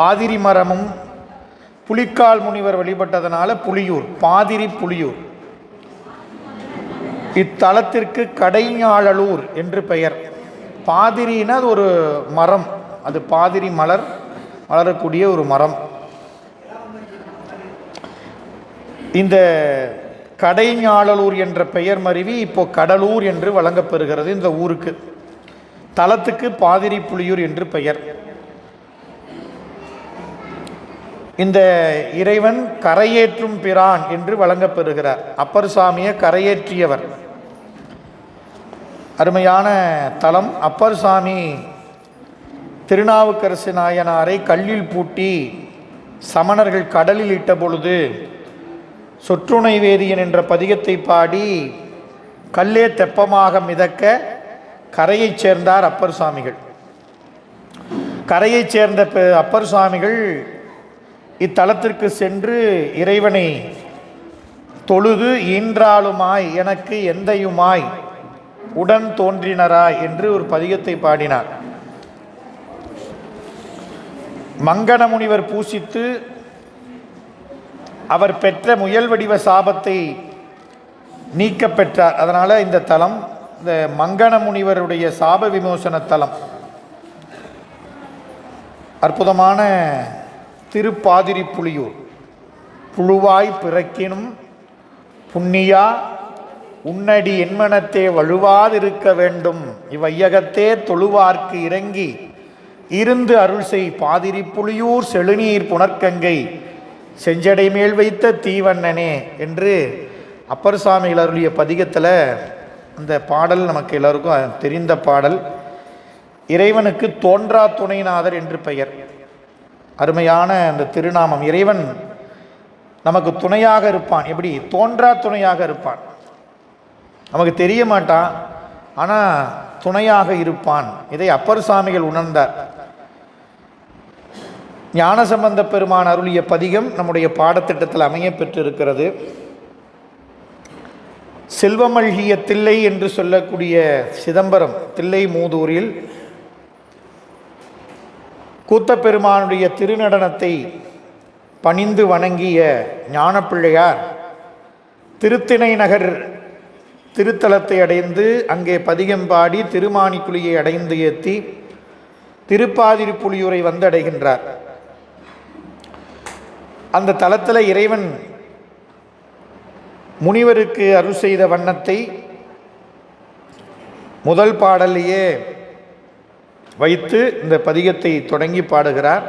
பாதிரி மரமும் புலிக்கால் முனிவர் வழிபட்டதனால புலியூர், பாதிரி புலியூர். இத்தலத்திற்கு கடைஞாழலூர் என்று பெயர். பாதிரின்னா அது ஒரு மரம், அது பாதிரி மலர் வளரக்கூடிய ஒரு மரம். இந்த கடைஞாழலூர் என்ற பெயர் மருவி இப்போ கடலூர் என்று வழங்கப்பெறுகிறது. இந்த ஊருக்கு, தலத்துக்கு பாதிரி புலியூர் என்று பெயர். இந்த இறைவன் கரையேற்றும் பிரான் என்று வழங்கப்பெறுகிறார். அப்பர் சாமியை கரையேற்றியவர். அருமையான தலம். அப்பர் சாமி திருநாவுக்கரசு நாயனாரை கல்லில் பூட்டி சமணர்கள் கடலில் இட்ட பொழுது சொற்றுணை வேதியன் என்ற பதிகத்தை பாடி கல்லே தெப்பமாக மிதக்க கரையைச் சேர்ந்தார் அப்பர் சாமிகள். கரையைச் சேர்ந்த அப்பர் சுவாமிகள் இத்தலத்திற்கு சென்று இறைவனை தொழுது ஈன்றாளுமாய் எனக்கு எந்தையுமாய் உடன் தோன்றினராய் என்று ஒரு பதிகத்தை பாடினார். மங்கன முனிவர் பூசித்து அவர் பெற்ற முயல் வடிவ சாபத்தை நீக்க பெற்றார். அதனால் இந்த தலம் இந்த மங்கன முனிவருடைய சாப விமோசன தலம். அற்புதமான திருப்பாதிரி புலியூர். புழுவாய் பிறக்கினும் புண்ணியா உன்னடி என்மனத்தே வழுவாதிருக்க வேண்டும், இவ்வையகத்தே தொழுவார்க்கு இறங்கி இருந்து அருள் செய் பாதிரி புலியூர் செழுநீர் புனர்கங்கை செஞ்சடை மேல் வைத்த தீவண்ணனே என்று அப்பர் சாமிகள் அருளிய பதிகத்தில் அந்த பாடல் நமக்கு எல்லாருக்கும் தெரிந்த பாடல். இறைவனுக்கு தோன்றா துணைநாதர் என்று பெயர். அருமையான அந்த திருநாமம். இறைவன் நமக்கு துணையாக இருப்பான். எப்படி? தோன்றா துணையாக இருப்பான். நமக்கு தெரிய மாட்டான், ஆனால் துணையாக இருப்பான். இதை அப்பர் சாமிகள் உணர்ந்தார். ஞானசம்பந்த பெருமான் அருளிய பதிகம் நம்முடைய பாடத்திட்டத்தில் அமைய பெற்றிருக்கிறது. செல்வமல்கிய தில்லை என்று சொல்லக்கூடிய சிதம்பரம் தில்லை மூதூரில் கூத்தப்பெருமானுடைய திருநடனத்தை பணிந்து வணங்கிய ஞானப்பிள்ளையார் திருத்திணை நகர் திருத்தலத்தை அடைந்து அங்கே பதிகம் பாடி திருமாணிக்குழியை அடைந்து ஏற்றி திருப்பாதிரி புலியூரை வந்தடைகின்றார். அந்த தலத்தில் இறைவன் முனிவருக்கு அருள் செய்த வண்ணத்தை முதல் பாடலையே வைத்து இந்த பதிகத்தை தொடங்கி பாடுகிறார்.